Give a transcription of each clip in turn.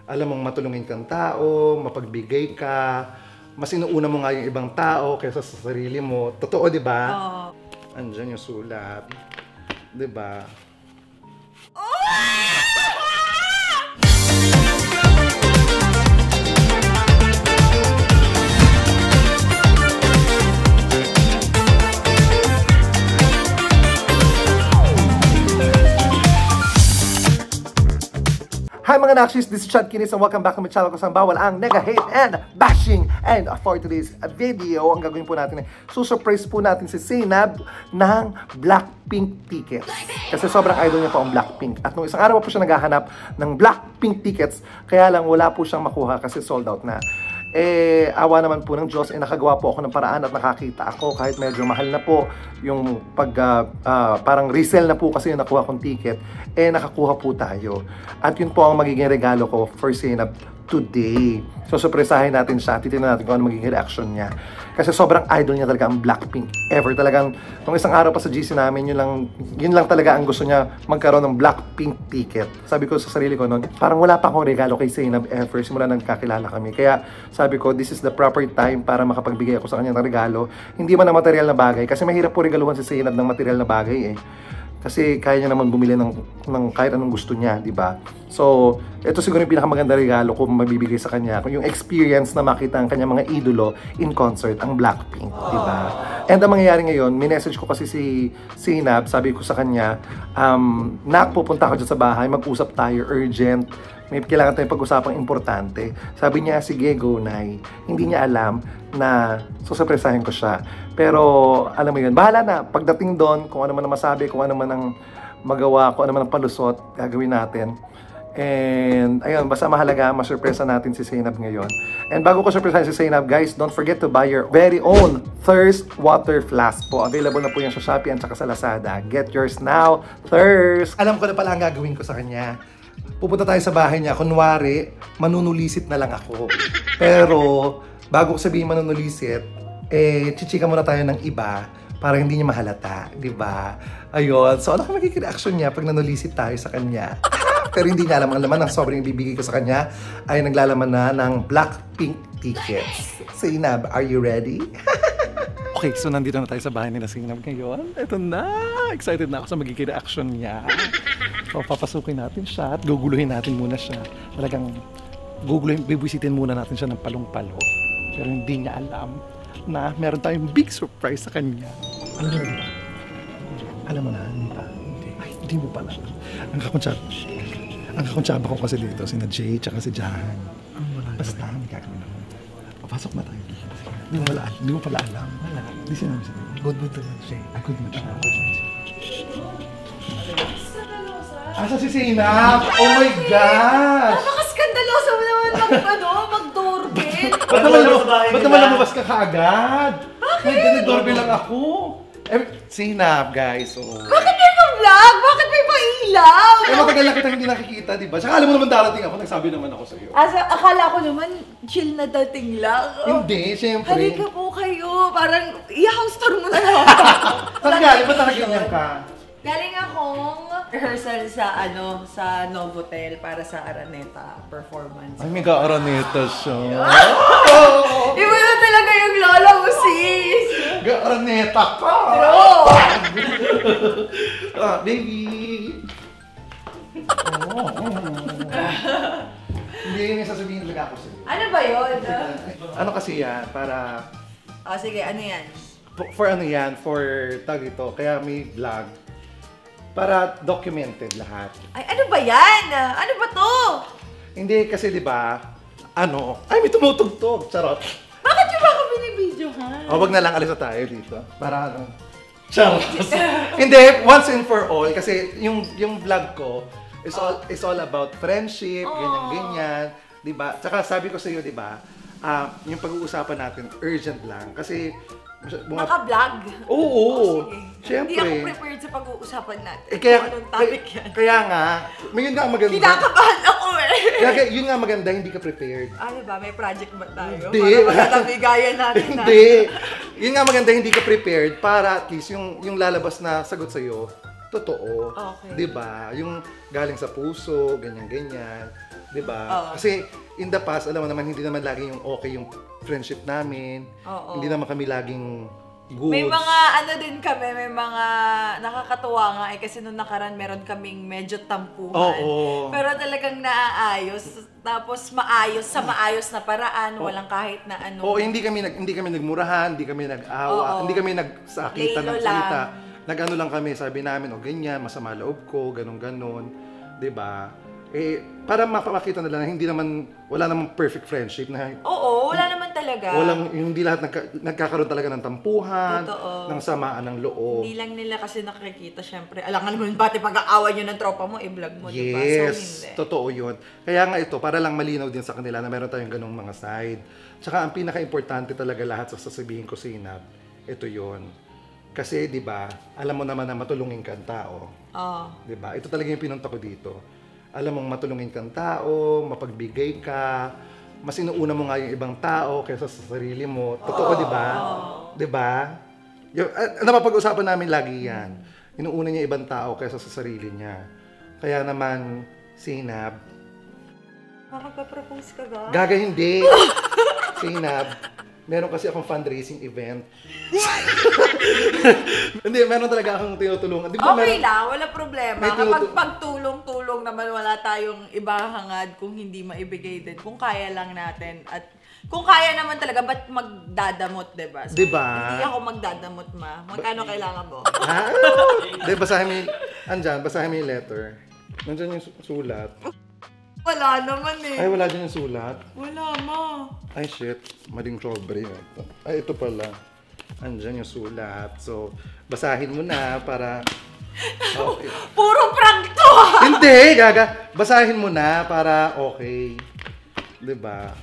alam mong matulungin kang tao, mapagbigay ka, mas inuuna mo nga yung ibang tao kaysa sa sarili mo. Totoo, di ba? Oo. Andyan yung sulat. Di ba? Hi mga Nakshis, this is Chad Kinis and welcome back to my channel kung saan bawal ang nega-hate and bashing. And for today's video, ang gagawin po natin ay susurprise po natin si Zainab ng Blackpink tickets. Kasi sobrang idol niya po ang Blackpink. At nung isang araw po siya naghahanap ng Blackpink tickets, kaya lang wala po siyang makuha kasi sold out na. Awa naman po ng Diyos, nakagawa po ako ng paraan at nakakita ako kahit medyo mahal na po yung parang resell na po kasi yung nakuha kong ticket, nakakuha po tayo. At yun po ang magiging regalo ko for Zainab today. So, surpresahin natin siya at titignan natin kung ano magiging reaction niya. Kasi sobrang idol niya talaga ang Blackpink ever. Talagang, nung isang araw pa sa GC namin, yun lang talaga ang gusto niya magkaroon ng Blackpink ticket. Sabi ko sa sarili ko noon, parang wala pa akong regalo kay Zainab ever simula nang kakilala kami. Kaya sabi ko, this is the proper time para makapagbigay ako sa kanya ng regalo. Hindi man na material na bagay. Kasi mahirap po regaluhan si Zainab ng material na bagay Kasi kaya niya naman bumili ng kahit anong gusto niya, di ba? So, ito siguro yung pinakamaganda regalo ko mabibigay sa kanya. Yung experience na makita ang kanyang mga idolo in concert, ang Blackpink, di ba? And ang mangyayari ngayon, minessage ko kasi si Zainab, sabi ko sa kanya, Nak, pupunta ako dyan sa bahay, mag-usap tayo, urgent. May kailangan tayong pag-usapang importante. Sabi niya, sige, go, Nay. Hindi niya alam na susurpresahin ko siya. Pero, alam mo yun, bahala na. Pagdating doon, kung ano man ang masabi, kung ano man ang magawa, kung ano man ang palusot, gagawin natin. And, ayun, basta mahalaga, masurpresa natin si Zainab ngayon. And bago ko surpresahin si Zainab, guys, don't forget to buy your very own Thirst Water Flask po. Available na po yan sa Shopee at saka sa Lazada. Get yours now, Thirst! Alam ko na pala ang gagawin ko sa kanya. Pupunta tayo sa bahay niya. Kunwari, manunulisit na lang ako. Pero, bago ko sabihin manunulisit, chichika muna tayo ng iba para hindi niya mahalata. Diba? Ayun. So, ano ka magiging reaction niya pag nanulisit tayo sa kanya? Pero hindi niya alam. Ang laman ng sobrang ibibigay ko sa kanya ay naglalaman na ng Blackpink tickets. Zainab, are you ready? Okay, so nandito na tayo sa bahay nila Zainab ngayon. Ito na! Excited na ako sa magiging reaction niya. So, papasukin natin siya at guguluhin natin muna siya. Talagang bibisitin muna natin siya ng palong-palo. Pero hindi niya alam na meron tayong big surprise sa kanya. Alam mo na, di ba? Alam mo na, hindi pa. Ay, hindi mo pala. Ang kakuntsaba ko kasi dito, sina Jay tsaka si Jahan. Basta, may gagawin ako. Papasok na tayo. Hindi mo pala alam. Wala. Hindi sinabi sa'yo. Good mood na siya. Good mood siya. Asa si Zainab? Oh my gosh! Napaka-skandaloso mo naman mag-doorbell. Ba't naman lumabas ka kaagad? Bakit? Nag-doorbell lang ako. Zainab, guys. Bakit may pa-vlog? Bakit may pa-ilaw? Matagal na kita hindi nakikita, di ba? Saka alam mo naman darating ako, nagsabi naman ako sa'yo. Akala ko naman, chill na dating lang. Hindi, siyempre. Halika po kayo. Parang, i-house tour mo na lang. Saan galing? Ba't nakaganyan ka? Galing akong rehearsal sa Novotel para sa Araneta performance. Ay, may ka-Araneta siya. Iba na talaga yung lola mo, sis! Ka-Araneta ka! Bro! Baby! Hindi yun yung sasabihin talaga ako sa'yo. Ano ba yun? Ano kasi yan? Para... Sige, ano yan? For ano yan? For tag ito. Kaya may vlog. Para documented lahat. Ay, ano ba yan? Ano ba to? Hindi kasi 'di ba? Ay may tumutugtog. Charot. Bakit yung ba ako binibidyohan? Wag na lang alis na tayo dito. Para charot. Hindi, once and for all kasi yung vlog ko is all about friendship, ganyan, 'di ba? Tsaka sabi ko sa iyo, 'di ba? Yung pag-uusapan natin urgent lang kasi Naka-vlog? Oo, sige. Siyempre. Hindi ako prepared sa pag-uusapan natin. Kaya, kung anong topic yan. Kaya nga, yun nga maganda. Kinakabahan ako Kaya yun nga maganda, hindi ka prepared. Ano ba? May project ba tayo? Hindi. Para magkatabigayan natin na. Hindi. Yun nga maganda, hindi ka prepared para at least yung lalabas na sagot sa'yo, totoo. Okay. 'Di ba? Yung galing sa puso, ganyan-ganyan. 'Di ba? Kasi in the past, alam mo naman, hindi naman lagi yung okay yung friendship namin. Hindi naman kami laging goods. May mga ano din kami, may mga nakakatuwa nga kasi nung nakaraan meron kaming medyo tampuhan. Pero talagang naaayos. Tapos maayos na paraan, walang kahit na ano. Hindi kami nagmurahan, hindi kami nag-awa, hindi kami nagsakitan ng salita. Nag-ano lang kami, sabi namin, ganyan, masama loob ko, ganun-ganon. 'Di ba? Para mapapakita nila na wala namang perfect friendship na. Wala naman talaga. Hindi lahat nagkakaroon talaga ng tampuhan, ng samaan ng loob. Hindi lang nila kasi nakikita, syempre. Alam mo naman, pati pag-aawa nyo ng tropa mo, i-vlog mo, yes, diba? So, hindi. Totoo yun. Kaya nga ito, para lang malinaw din sa kanila na meron tayong ganung mga side. Tsaka ang pinaka-importante talaga lahat sa sasabihin ko, Sinab, ito yun. Kasi, di ba, alam mo naman na matulungin kang tao. Di ba? Ito talaga yung pinunta ko dito. Alam mong matulungin kang tao, mapagbigay ka, mas inuuna mo nga yung ibang tao kaysa sa sarili mo. Totoo, di ba? Di ba? Napapag-usapan namin lagi yan. Inuuna niya ibang tao kaysa sa sarili niya. Kaya naman, Sinab, makapag-propose ka ba? Gaga, hindi. Sinab, meron kasi akong fundraising event. Hindi, meron talaga akong tinutulungan. Okay lang, wala problema. Kapag pagtulong-tulong naman, wala tayong ibahangad kung hindi maibigay din. Kung kaya lang natin. At kung kaya naman talaga, ba't magdadamot, diba? So, diba? Hindi ako magdadamot, ma. Magkano kailangan mo? Hindi, basahin mo yung letter. Nandiyan yung sulat. Wala naman eh. Ay, wala dyan yung sulat? Wala, ma. Ay, shit. Maling sobre. Ay, ito pala. Andyan yung sulat. So, basahin mo na para... Okay. Puro prank to! Hindi, Gaga. Basahin mo na para okay. Diba?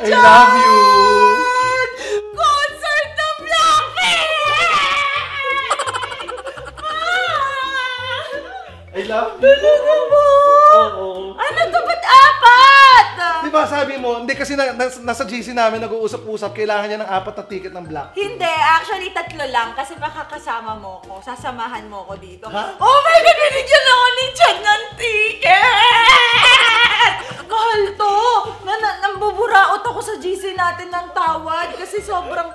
I love you! Concert ng Blackpink! I love you! Ano to? Ba't apat? Di ba sabi mo, hindi kasi nasa GC namin nag-uusap-usap, kailangan niya ng 4 na ticket ng Blackpink. Hindi, actually 3 lang kasi makakasama mo ko, sasamahan mo ko dito. Ha? Oh my God, binigyan ako ni Chad ng ticket! Mahal to! Nambuburaot ako sa GC natin ng tawad kasi sobrang...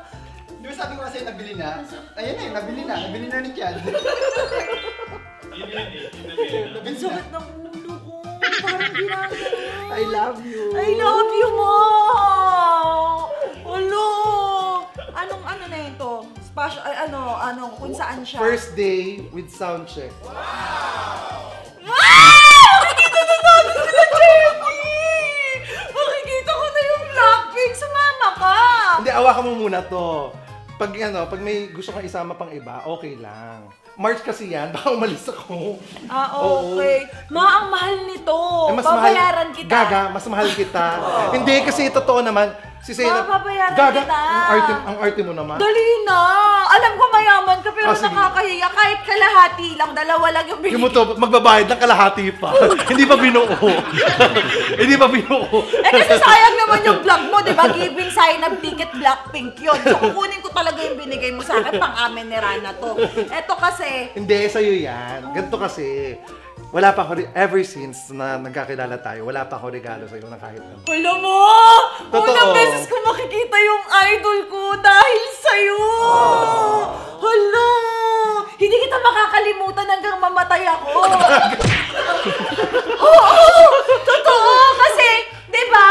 Di ba sabi ko kasi nabili na? Ayun na nabili na ni Chad. Ang sakit ng ulo ko. Parang ginagawa. I love you. I love you, mo! Ulo! Anong ano na ito? Special, kung saan siya? First day with sound check. Makikita na natin sila, Jenny! Makikita ko na yung Blackpink. Sumama ka! Hindi, awakan mo muna to. Pag may gusto kang isama pang iba, okay lang. March kasi yan, baka umalis ako. Okay. Ma, ang mahal nito. Babayaran kita. Gaga, mas mahal kita. Hindi, kasi totoo naman. Si Zena, babayaran Gaga, kita. ang arte mo naman. Dali na! Alam ko mayaman ka pero nakakahiya. Kahit kalahati lang, 2 lang yung binigay. Yung mo to, magbabayad ng kalahati pa. Hindi pa binuo. Hindi pa binuo. Kasi sayang naman yung vlog mo, di ba? Giving sign of ticket Blackpink yun. So kukunin ko talaga yung binigay mo sa akin, pang amin ni Rana to. Eto kasi... Hindi, sa'yo yan. Ganito kasi. Wala pa ako, ever since na nagkakilala tayo, wala pa ako regalo sa'yo na kahit ano. Alam mo! Totoo. Unang beses ko makikita yung idol ko dahil sa'yo! Hala! Hindi kita makakalimutan hanggang mamatay ako! Oo! Totoo! Kasi, di ba?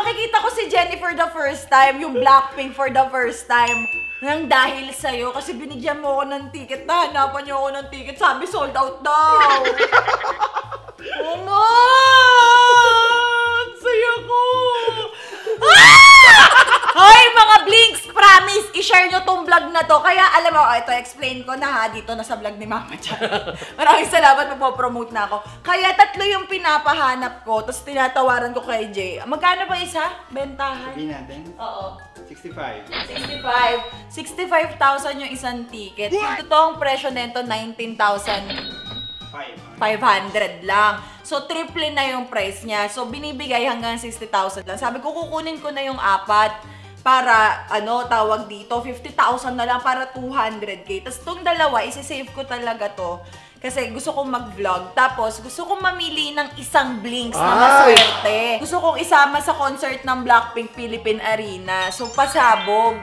Makikita ko si Jenny for the first time, yung Blackpink for the first time. Nang dahil sa'yo, kasi binigyan mo ako ng ticket, hanapan niyo ako ng ticket, sabi sold out daw. Oh man! Saya ko! Hoy, mga Blinks! Promise, i-share nyo tong vlog na to. Kaya alam mo, ito, explain ko na ha, dito na sa vlog ni Mama Chan. Maraming salamat, magpo-promote na ako. Kaya 3 yung pinapahanap ko, tapos tinatawaran ko kay Jay. Magkano ba isa? Bentahan? Sabihin natin. Oo. 65. 65,000 yung isang ticket. Yung totoong presyo nito, 19,000. 500 lang. So, triple na yung price niya. So, binibigay hanggang 60,000 lang. Sabi ko, kukunin ko na yung 4 para, tawag dito, 50,000 na lang para 200K. Tapos, itong dalawa, isi-save ko talaga to. Kasi gusto kong mag-vlog. Tapos, gusto kong mamili ng isang blinks na maswerte. Gusto kong isama sa concert ng Blackpink Philippine Arena. So, pasabog.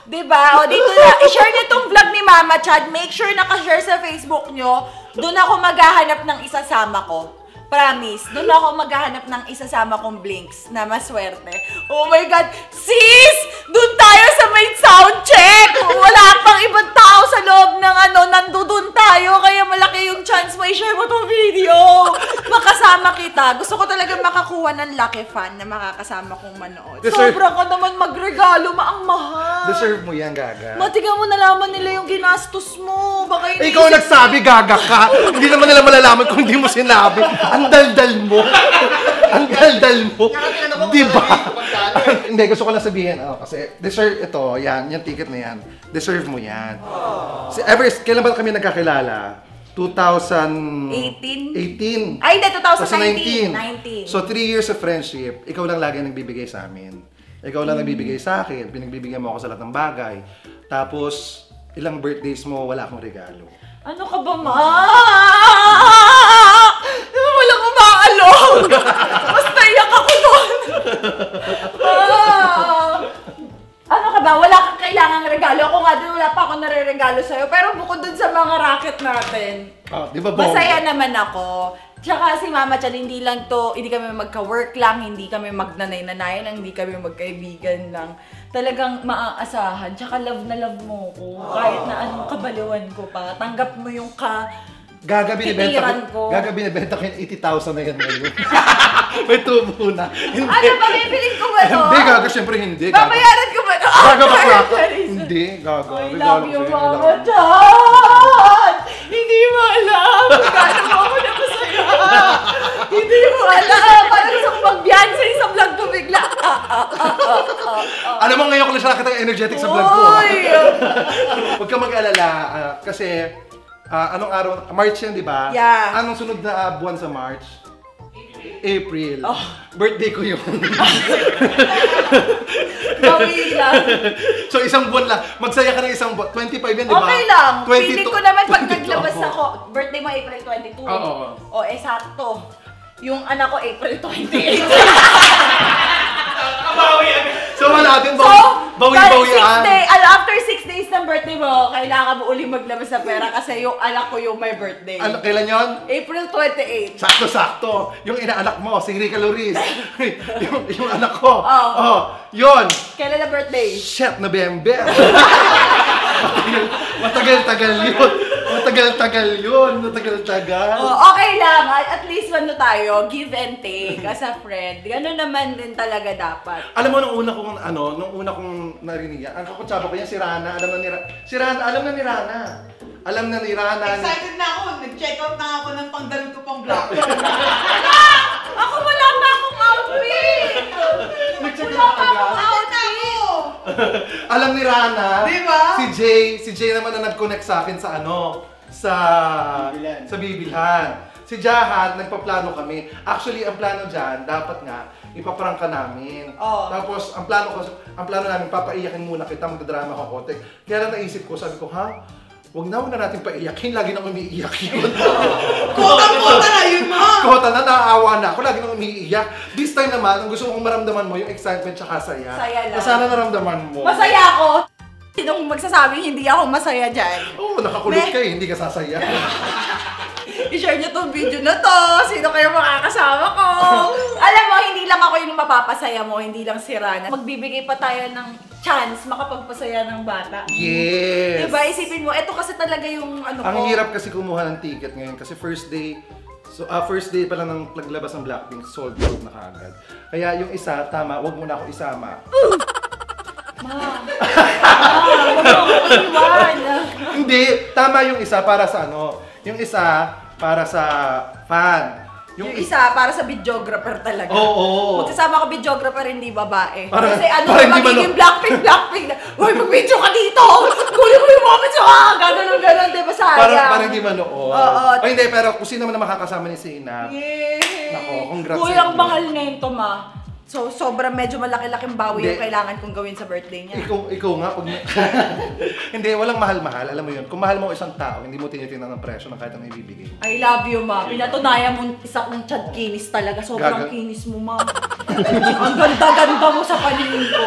Diba? O, dito na. I-share niyo itong vlog ni Mama Chad. Make sure nakashare sa Facebook nyo. Doon ako maghahanap ng isasama ko. Promise. Doon ako maghahanap ng isasama kong blinks na maswerte. Oh my God! Sis! Doon tayo sa may sound check! Wala pang ibang tao sa loob ng nandoon tayo. Kaya malaki yung chance mo i-share mo tong video. Makasama kita. Gusto ko talaga makakuha ng lucky fan na makakasama kong manood. Sobrang ka naman magregalo. Ang mahal. Deserve mo yan, Gaga. Matiga mo nalaman nila yung ginastos mo. Baka hindi Ikaw nagsabi, Gaga ka. Hindi naman nila malalaman kung hindi mo sinabi. Ang daldal mo. Ang daldal mo. Di ba? Hindi, gusto ko lang sabihin. Kasi deserve ito. Yan, yung ticket na yan. Deserve mo yan. Kailan ba kami nagkakilala? 2018. Ay, hindi, 2019. 2019. So, 3 years of friendship, ikaw lang lagi nagbibigay sa amin. Ikaw lang nagbibigay sa akin. Pinagbibigyan mo ako sa lahat ng bagay. Tapos, ilang birthdays mo, wala akong regalo. Ano ka ba, Ma? Walang umaalog! Basta iyak ako doon! Ano ka ba? Wala kang kailangang regalo. Ako nga din, wala pa ako nare-regalo sa'yo. Pero bukod dun sa mga racket natin, Di ba, masaya naman ako. Tsaka si Mama Chan, hindi kami magka-work lang, hindi kami magnanay-nanay lang, hindi kami magkaibigan lang. Talagang maaasahan. Tsaka love na love mo ko. Kahit na anong kabaliwan ko pa. Tanggap mo yung Gaga, binibenta ko yung 80,000 na yan ngayon. May tubo na. Hindi. Ano ba, bibiling ko ba to? Hindi, Gaga, syempre hindi. Babayaran ko ba to? Gaga, bakla. Hindi, Gaga. I love you, Mama Chan! Hindi mo alam. Gano'n mo ako na masaya. Hindi mo alam. Parang gusto kong mag-Beyonce sa vlog ko bigla. Alam mo, ngayon ko lang siya nakita energetic sa vlog ko. Huwag kang mag-alala. Kasi, anong araw? March yan, di ba? Yeah. Anong sunod na buwan sa March? April. Birthday ko yun. Bawi lang. So, isang buwan lang. Magsaya ka ng isang buwan. 25 yan, di ba? Okay lang. 22. Feeling ko naman pag naglabas ako, birthday mo April 22. Oo. O, sakto. Yung anak ko April 28. So, wala din bawi-bawi After 6 days ng birthday mo, kailangan mo uling maglabas sa pera kasi yung anak ko yung my birthday. Kailan yon? April 28. Sakto-sakto. Yung inaanak mo, si Rica Loris. yung anak ko. Yun. Kailan na birthday? Shit, November. Matagal-tagal yun. Matagal-tagal. Okay lang. At least tayo, give and take as a friend. Ganun naman din talaga dapat. Alam mo, nung una kong narinig yan, ang kakutsaba ko yan, si Rana. Alam na ni Rana. Excited na ako. Nag-check out na ako ng pangdalon ko pang vlog. Ako wala pa akong outfit! Nag-check out agad. Alam ni Rana, Diba? si Jay naman na nag-connect sa akin sa Bibilhan. Si Jahan, nagpaplano kami. Actually, ang plano dyan, dapat nga, ipaprank ka namin. Tapos, ang plano namin, papaiyakin muna kita, magdadrama ko konti. Kaya lang naisip ko, sabi ko, huwag na natin paiyakin, lagi nang umiiyak yun. Kota na yun, Ma! Kota na, naaawa na ako, lagi nang umiiyak. This time naman, ang gusto kong maramdaman mo, yung excitement tsaka saya. Saya lang. Na sana naramdaman mo. Masaya ako! Sinong magsasabing hindi ako masaya dyan? Oo, nakakulot ka hindi ka sasaya. I-share niyo tong video na to. Sino kayo makakasama ko? Alam mo, hindi lang ako yung mapapasaya mo, hindi lang si Rana. Magbibigay pa tayo ng chance makapagpasaya ng bata. Yes! Diba? Isipin mo, ito kasi talaga yung ko. Ang hirap kasi kumuha ng ticket ngayon kasi first day pa lang ng paglabas ng Blackpink, sold out na kaagad. Kaya yung isa, tama, wag mo na ako isama. Wag mo ako iwan. Hindi, tama yung isa para sa yung isa para sa fan. Yung isa, para sa videographer talaga. Oo. Magsasama ka videographer, hindi babae. Parang- Kasi ano, parang hindi magiging Blackpink na. Uy, mag-video ka dito! Kunin mo yung moments ka! Ganon, di ba sayang? Parang hindi manood. Oo. Ay, hindi, pero kung sino man na makakasama ni Zainab. Yay! Nako, congrats Uy, sa ang inyo. mahal na yun, Toma. So, sobrang medyo malaki-laking bawi yung Hindi. kailangan kong gawin sa birthday niya. Ikaw nga, pag... Hindi, walang mahal-mahal. Alam mo yun, kung mahal mo isang tao, hindi mo tinitingnan ng presyo ng kahit anong ibibigay. I love you, ma. Pinatunayan mo isa kong chad kinis talaga. Sobrang Gaga. kinis mo, ma. Ang ganda-ganda mo sa paningin ko.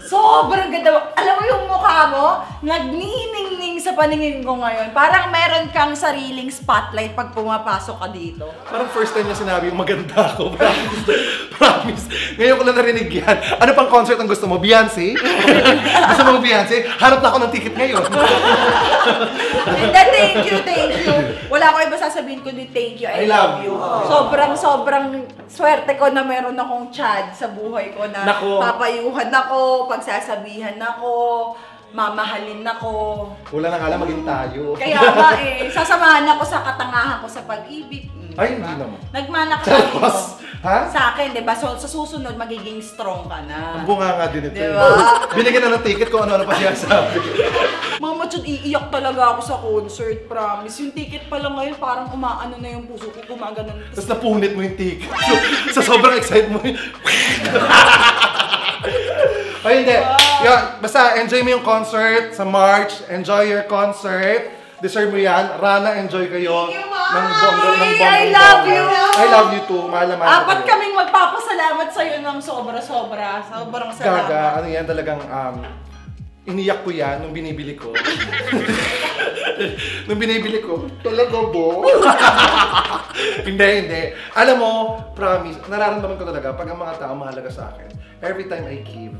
Sobrang ganda mo. Alam mo yung mukha mo, nagniningning sa paningin ko ngayon. Parang meron kang sariling spotlight pag pumapasok ka dito. Parang first time niya sinabi yung maganda ako. Promise. Promise. Ngayon ko lang narinig yan. Ano pang concert ang gusto mo? Beyonce? Gusto mo Beyonce? Hanap na ako ng ticket ngayon. And then, thank you. Wala ko iba sasabihin kundi thank you. I love you. Sobrang swerte ko na meron akong chad sa buhay ko na Nako. papayuhan ako, pagsasabihan ako, mamahalin ako. Wala na nga lang maging tayo. Kaya nga sasamahan ako sa katangahan ko sa pag-ibig. Ay, hindi naman. Nagmana ka dito. Tapos, ha? Sa akin, di ba? So, sa susunod, magiging strong ka Ang na. bunga nga din ito. Diba? Binigyan na ng ticket kung ano-ano pa siya sabi. Mama Chud, iiyak talaga ako sa concert, promise. Yung ticket pa lang ngayon, parang umaano na yung puso ko, gumaganon. Tapos napunit mo yung ticket. Sa sobrang excited mo. Ay, hindi. Yan, basta enjoy mo yung concert sa March. Enjoy your concert. Deserve mo yan. Rana, enjoy kayo. Thank you, Ma. Ng bongga. I love you. I love you too. Mahal na mahal ko Apat kayo. kaming magpapasalamat sa'yo ng sobra-sobra. Sobrang salamat. Gaga, ano yan talagang iniyak ko yan nung binibili ko. Nung binibili ko, talaga bo? Hindi. Alam mo, promise, nararamdaman ko talaga pag ang mga tao mahalaga sa akin. Every time I give,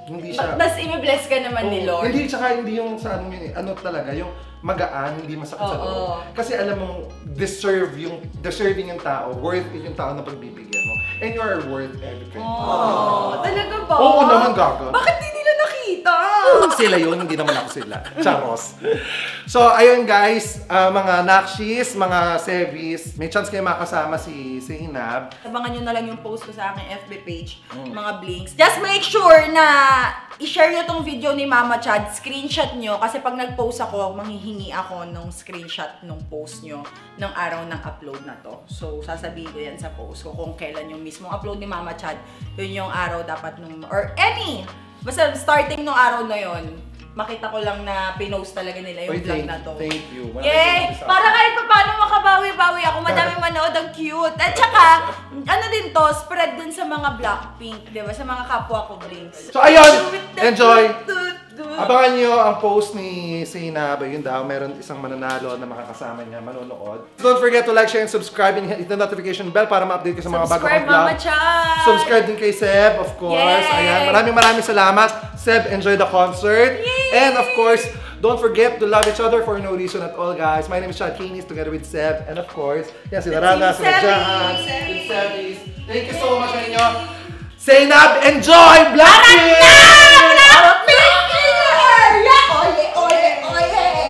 hindi siya... Tapos i-bless ka naman ni Lord. Hindi, tsaka hindi yung sa ano yun eh. Ano talaga, yung magaan, hindi masakit sa loob. Oo. Kasi alam mo, deserving yung tao, worth it yung tao na pagbibigyan mo. And you are worth everything. Oh, talaga ba? Oo naman, Gaga. Bakit di nila nakita? Sila yun, hindi naman ako sila. Charos. So, ayun guys, mga nakshis, mga sevis, may chance kayo makasama si Zainab. Abangan nyo na lang yung post ko sa aking FB page, mga blinks. Just make sure na i-share nyo tong video ni Mama Chad, screenshot nyo, kasi pag nag-post ako, manghihingi ako ng screenshot ng post nyo ng araw ng upload na to. So, sasabihin ko yan sa post ko kung kailan yung mismong upload ni Mama Chad, yun yung araw dapat nung, or any, basta starting nung araw na yun, makita ko lang na pinost talaga nila yung vlog na to. Thank you. Yay! Para kahit pa paano makabawi-bawi ako, madaming manood, ang cute. At saka, ano din to, spread din sa mga Blackpink, di ba? Sa mga kapwa ko blinks. So, ayun! Enjoy! Abangan nyo ang post ni Zainab. Ayun daw, meron isang mananalo na makakasama niya, manonood. Don't forget to like, share, and subscribe, and hit the notification bell para ma-update ka sa mga bago kong Subscribe, vlog. Mama Chad! Subscribe din kay Seb, of course. Yay! Ayan, maraming salamat. Seb, enjoy the concert. Yay! And of course, don't forget to love each other for no reason at all, guys. My name is Chad Kinis, together with Seb. And of course, yan, si Rana, si Team Jahan, Sebby. Team Sebby. Thank you so much sa inyo. Zainab, enjoy!